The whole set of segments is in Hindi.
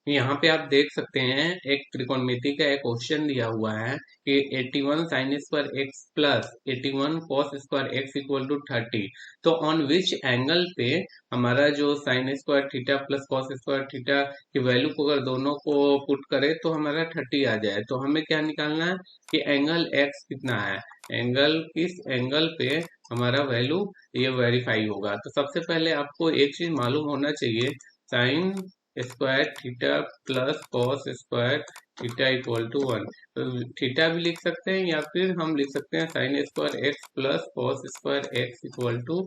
यहाँ पे आप देख सकते हैं एक त्रिकोणमिति का एक क्वेश्चन दिया हुआ है कि 81 sine square X plus 81 cos square X equal to 30। तो ऑन विच एंगल पे हमारा जो sine square theta plus cos square theta की वैल्यू को अगर दोनों को पुट करें तो हमारा 30 आ जाए। तो हमें क्या निकालना है कि एंगल एक्स कितना है, एंगल किस एंगल पे हमारा वैल्यू ये वेरीफाई होगा। तो सबसे पहले आपको एक चीज मालूम होना चाहिए, sine square theta plus cos square theta equal to 1। तो थीटा भी लिख सकते हैं या फिर हम लिख सकते हैं sine square X plus cos square X equal to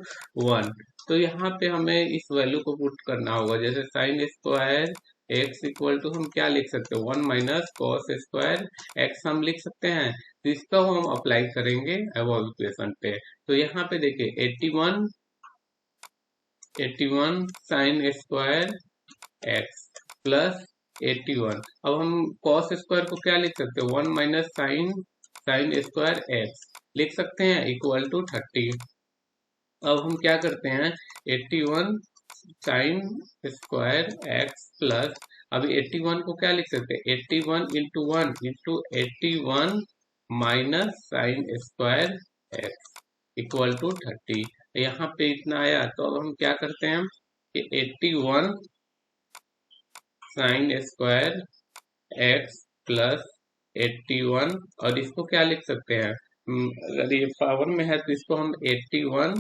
1। तो यहाँ पे हमें इस वैल्यू को पुट करना होगा, जैसे sine square X equal to हम क्या लिख सकते हैं 1 माइनस कॉस स्क्वायर एक्स हम लिख सकते हैं। तो इसका हम अप्लाई करेंगे अबव इक्वेशन पे। तो यहाँ पे देखिए 81 साइन स्क्वायर एक्स प्लस 81। अब हम कॉस स्क्वायर को क्या लिख सकते हैं 1 माइनस साइन स्क्वायर एक्स लिख सकते हैं इक्वल टू 30। अब हम क्या करते हैं 81 साइन स्क्वायर एक्स प्लस, अब 81 को क्या लिख सकते हैं 81 into 1 into 81 minus sine square X equal to 30। यहाँ पे इतना आया। तो अब हम क्या करते हैं कि 81 साइन स्क्वायर एक्स प्लस 81, और इसको क्या लिख सकते हैं अगर ये पावर में है तो इसको हम 81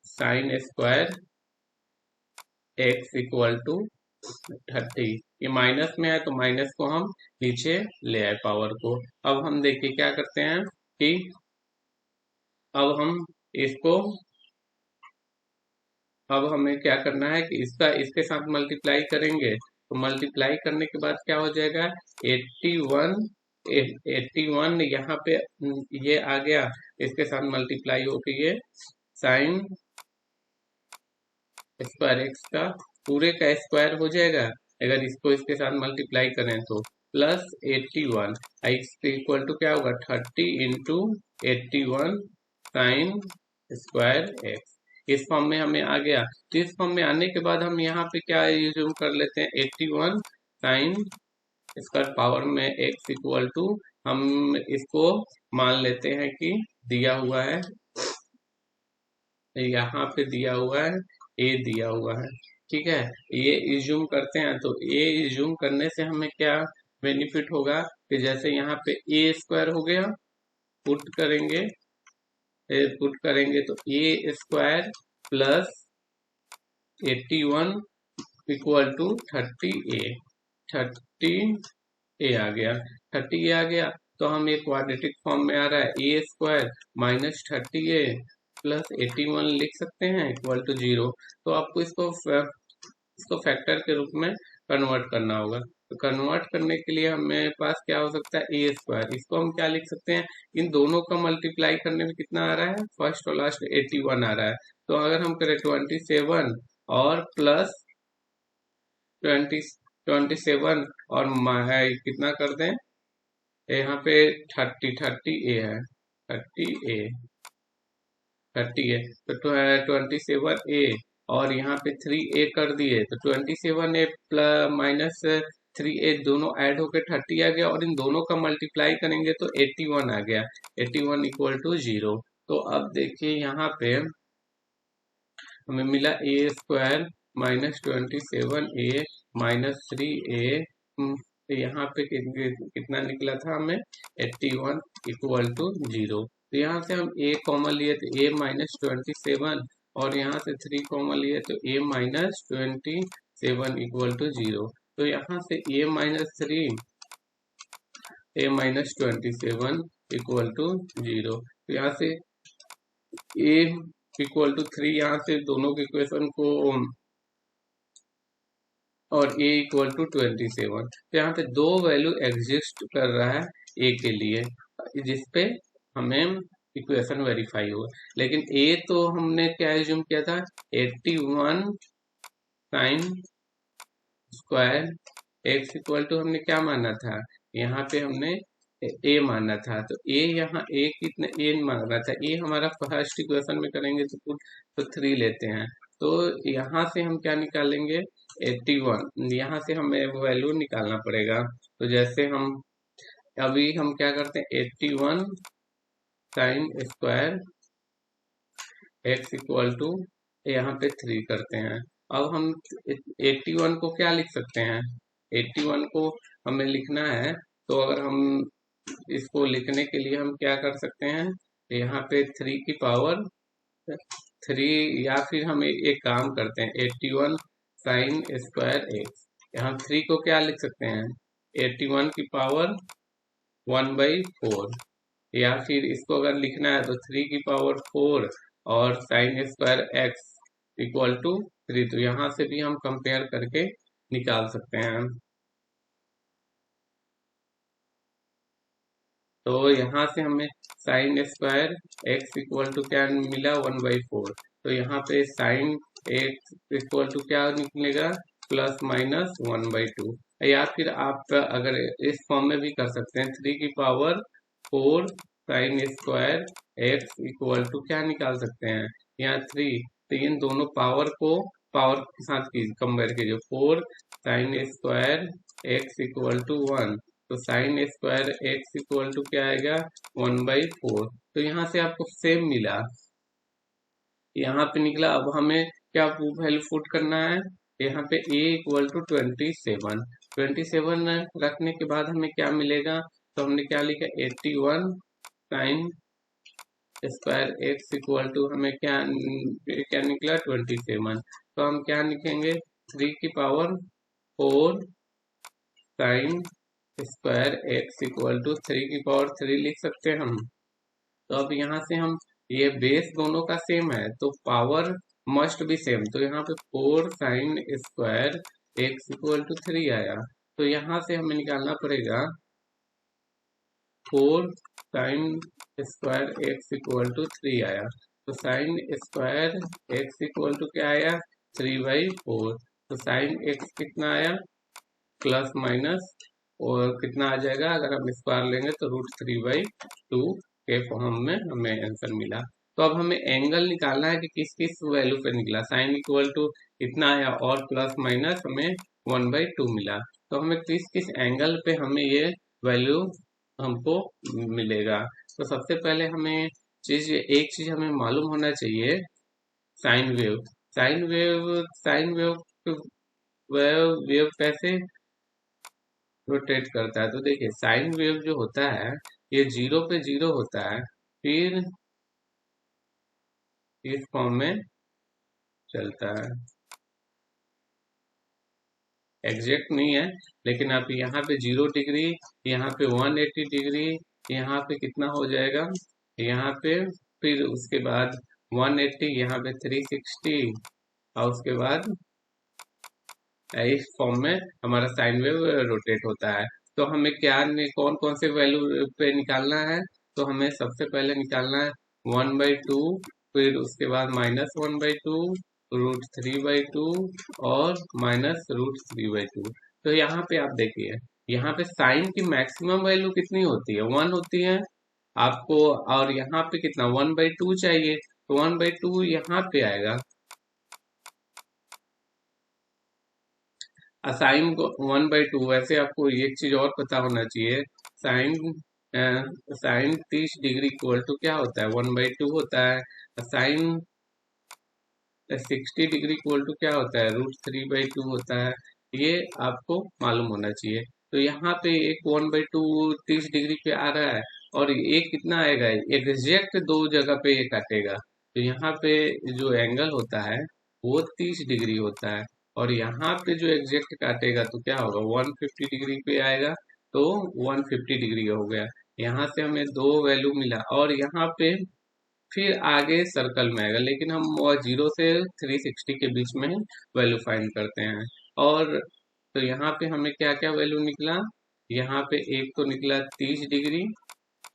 sine square X equal to 30। ये माइनस में है तो माइनस को हम नीचे ले आए पावर को। अब हम देखिए क्या करते हैं कि अब हम इसको, अब हमें क्या करना है कि इसका इसके साथ मल्टीप्लाई करेंगे। तो मल्टीप्लाई करने के बाद क्या हो जाएगा 81 यहाँ पे ये आ गया, इसके साथ मल्टीप्लाई होके ये साइन स्क्वायर एक्स का पूरे का स्क्वायर हो जाएगा अगर इसको इसके साथ मल्टीप्लाई करें तो, प्लस 81 एक्स इक्वल टू क्या होगा 30 इंटू 81 साइन स्क्वायर एक्स। इस फॉर्म में हमें आ गया। तो इस फॉर्म में आने के बाद हम यहाँ पे क्या यूज कर लेते हैं 81 साइन स्क्वायर पावर में एक्स इक्वल टू, हम इसको मान लेते हैं कि दिया हुआ है, यहाँ पे दिया हुआ है ए दिया हुआ है, ठीक है। ये इज्यूम करते हैं तो ए इज्यूम करने से हमें क्या बेनिफिट होगा कि जैसे यहाँ पे ए स्क्वायर हो गया, पुट करेंगे तो ए स्क्वायर प्लस 81 इक्वल टू 30 ए आ गया, 30 ए आ गया। तो हम एक क्वाड्रेटिक फॉर्म में आ रहा है ए स्क्वायर माइनस 30 ए प्लस 81 लिख सकते हैं इक्वल टू 0। तो आपको इसको फैक्टर के रूप में कन्वर्ट करना होगा। तो कन्वर्ट करने के लिए हमें पास क्या हो सकता है ए स्क्वायर, इसको हम क्या लिख सकते हैं इन दोनों का मल्टीप्लाई करने में कितना आ रहा है फर्स्ट और लास्ट 81 आ रहा है। तो अगर हम करें 27 और प्लस 27 और कितना कर दें, यहाँ पे 30 ए है, 30 ए तो 27 ए और यहाँ पे 3 ए कर दिए तो 27 ए प्लस माइनस 3 ए दोनों ऐड होकर 30 आ गया, और इन दोनों का मल्टीप्लाई करेंगे तो 81 आ गया, 81 इक्वल टू 0। तो अब देखिए यहाँ पे हमें मिला ए स्क्वायर माइनस 27 ए माइनस 3 ए, तो यहाँ पे कितना निकला था हमें 81 इक्वल टू 0। तो यहाँ से हम ए कॉमन लिए तो ए माइनस 27 और यहाँ से 3 कॉमन लिए तो ए माइनस 27 इक्वल टू 0। तो यहाँ से a minus 3 a minus 27 equal to 0। तो यहाँ से ए इक्वल टू 3, यहाँ से दोनों के इक्वेशन को, और a इक्वल टू 27। तो यहाँ पे दो वैल्यू एग्जिस्ट कर रहा है a के लिए जिसपे हमें इक्वेशन वेरीफाई होगा। लेकिन a तो हमने क्या एज्यूम किया था 81 sine square X equal to हमने क्या माना था, यहाँ पे हमने a माना था। तो a यहाँ a कितने a माना था, a हमारा फर्स्ट इक्वेशन में करेंगे तो 3 लेते हैं। तो यहाँ से हम क्या निकालेंगे 81, यहाँ से हमें वैल्यू निकालना पड़ेगा। तो जैसे अभी हम क्या करते हैं, 81 sine square X equal to, यहाँ पे 3 करते हैं। अब हम 81 को क्या लिख सकते हैं, 81 को हमें लिखना है। तो अगर हम इसको लिखने के लिए हम क्या कर सकते हैं, यहाँ पे 3 की पावर 3, या फिर हम एक काम करते हैं, 81 साइन स्क्वायर एक्स, यहाँ 3 को क्या लिख सकते हैं, 81 की पावर 1/4, या फिर इसको अगर लिखना है तो 3 की पावर 4 और sine square X equal to 3। तो यहाँ से भी हम कंपेयर करके निकाल सकते हैं। तो यहाँ से हमें sine square X equal to क्या मिला, 1/4। तो यहाँ पे साइन एक्स इक्वल टू क्या निकलेगा, प्लस माइनस 1/2। या फिर आप अगर इस फॉर्म में भी कर सकते हैं, 3 की power 4 sine square X equal to क्या निकाल सकते हैं, यहाँ 3। तो इन दोनों पावर को पावर के साथ कंपेयर कीजिए, 4 sine square X equal to 1। तो sine square X equal to क्या आएगा, 1/4। तो यहाँ से आपको सेम मिला, यहाँ पे निकला। अब हमें क्या वैल्यू पुट करना है, यहाँ पे a इक्वल टू 27। 27 रखने के बाद हमें क्या मिलेगा, तो हमने क्या लिखा, 81 sine square X equal to हमें क्या क्या निकला, 27। तो हम क्या लिखेंगे, 3 की power 4 sine square X equal to 3 की पावर 3 लिख सकते हैं हम। तो अब यहाँ से हम, ये बेस दोनों का सेम है तो पावर मस्ट बी सेम। तो यहाँ पे 4 sine square X equal to 3 आया। तो यहाँ से हमें निकालना पड़ेगा 4 sine square X equal to 3 आया। तो sine square X equal to क्या आया, 3/4। तो साइन एक्स कितना आया, प्लस माइनस और कितना आ जाएगा, अगर हम स्क्वायर लेंगे तो √3/2 के फॉर्म में हमें आंसर मिला। तो अब हमें एंगल निकालना है कि किस किस वैल्यू पे निकला, साइन इक्वल टू इतना आया और प्लस माइनस हमें 1/2 मिला। तो हमें किस किस एंगल पे हमें ये वैल्यू हमको मिलेगा। तो सबसे पहले हमें एक चीज हमें मालूम होना चाहिए, साइन वेव। साइन वेव कैसे रोटेट करता है। तो देखिए साइन वेव जो होता है ये 0 पे 0 होता है, फिर इस फॉर्म में चलता है। एग्जैक्ट नहीं है, लेकिन आप यहाँ पे 0 डिग्री, यहाँ पे 180 डिग्री, यहाँ पे कितना हो जाएगा, यहाँ पे फिर उसके बाद 180, यहाँ पे 360, और उसके बाद इस फॉर्म में हमारा साइन वेव रोटेट होता है। तो हमें क्या कौन कौन से वैल्यू पे निकालना है, तो हमें सबसे पहले निकालना है 1/2, फिर उसके बाद -1/2, √3/2 और -√3/2। तो यहाँ पे आप देखिए, यहाँ पे साइन की मैक्सिमम वैल्यू कितनी होती है, 1 होती है आपको, और यहाँ पे कितना 1/2 चाहिए, तो 1/2 यहाँ पे आएगा। साइन को 1/2, वैसे आपको एक चीज और पता होना चाहिए, sine sine 30 degree equal to क्या होता है, 1/2 होता है। साइन 60 डिग्री इक्वल टू क्या होता है, √3/2 होता है। ये आपको मालूम होना चाहिए। तो यहाँ पे एक 1/2 30 डिग्री पे आ रहा है, और एक कितना आएगा, एग्जैक्ट दो जगह पे ये काटेगा। तो यहाँ पे जो एंगल होता है वो 30 डिग्री होता है, और यहाँ पे जो एग्जैक्ट काटेगा तो क्या होगा, 150 डिग्री पे आएगा। तो 150 डिग्री हो गया। यहाँ से हमें दो वैल्यू मिला, और यहाँ पे फिर आगे सर्कल में आएगा, लेकिन हम 0 से 360 के बीच में वैल्यू फाइंड करते हैं। और तो यहाँ पे हमें क्या क्या वैल्यू निकला, यहाँ पे एक तो निकला 30 डिग्री,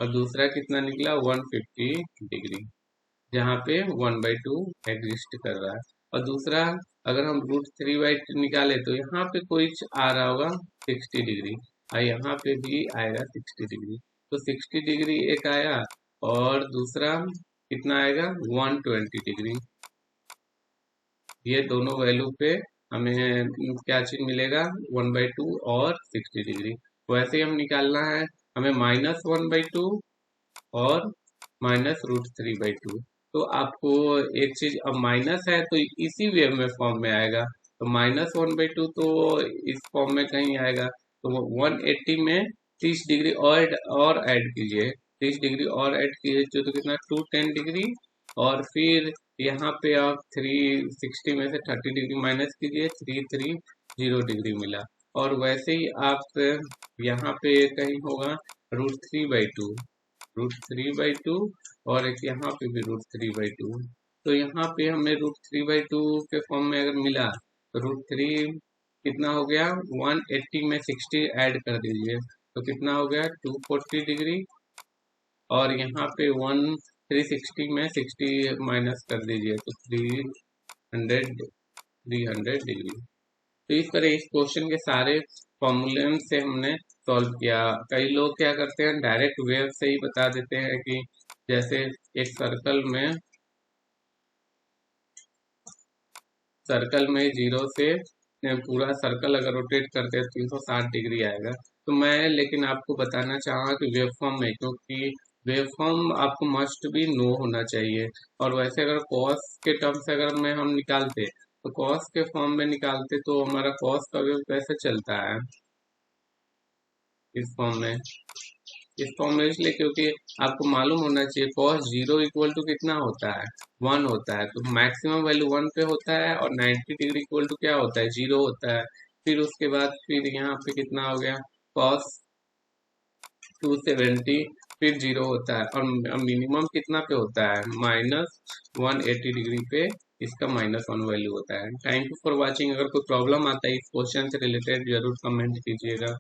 और दूसरा कितना निकला, 150 डिग्री, जहाँ पे 1/2 एग्जिस्ट कर रहा है। और दूसरा अगर हम √3/2 निकाले तो यहाँ पे कोई आ रहा होगा 60 डिग्री, और यहाँ पे भी आएगा 60 डिग्री। तो 60 डिग्री एक आया, और दूसरा कितना आएगा, 120 डिग्री। ये दोनों वैल्यू पे हमें क्या चीज मिलेगा, 1/2 और 60 डिग्री। वैसे ही हम निकालना है हमें -1/2 और -√3/2। तो आपको एक चीज, अब माइनस है तो इसी वे में फॉर्म में आएगा, तो -1/2 तो इस फॉर्म में कहीं आएगा, तो 180 में 30 डिग्री और ऐड कीजिए, 30 डिग्री और ऐड कीजिए तो कितना 210 डिग्री, और फिर यहाँ पे आप 360 में से 30 डिग्री माइनस कीजिए, 330 डिग्री मिला। और वैसे ही आप यहाँ पे कहीं होगा √3/2, √3/2, और एक यहाँ पे भी √3/2। तो यहाँ पे हमें √3/2 के फॉर्म में अगर मिला तो √3 कितना हो गया, 180 में 60 ऐड कर दीजिए तो कितना हो गया 240 डिग्री, और यहाँ पे 360 में 60 माइनस कर दीजिए तो 300 डिग्री। तो इस तरह इस क्वेश्चन के सारे फॉर्मूले से हमने सॉल्व किया। कई लोग क्या करते हैं, डायरेक्ट वेव से ही बता देते हैं कि जैसे एक सर्कल में जीरो से पूरा सर्कल अगर रोटेट करते हैं 360 डिग्री आएगा। तो मैं लेकिन आपको बताना चाहा कि वेव फॉर्म में, क्योंकि वेव फॉर्म आपको मस्ट भी नो होना चाहिए। और वैसे अगर कॉस के टर्म से अगर में हम निकालते तो कॉस के फॉर्म में निकालते तो हमारा कॉस का वेव कैसे चलता है इस फॉर्म में, इस फॉर्म में इसलिए क्योंकि आपको मालूम होना चाहिए cos 0 इक्वल टू कितना होता है, 1 होता है। तो मैक्सिमम वैल्यू 1 पे होता है, और 90 डिग्री इक्वल टू क्या होता है, 0 होता है। फिर उसके बाद फिर यहाँ पे कितना हो गया, cos 270, फिर 0 होता है, और मिनिमम कितना पे होता है, -180 डिग्री पे इसका -1 वैल्यू होता है। Thank you for watching. अगर कोई प्रॉब्लम आता है इस क्वेश्चन से रिलेटेड जरूर कमेंट कीजिएगा।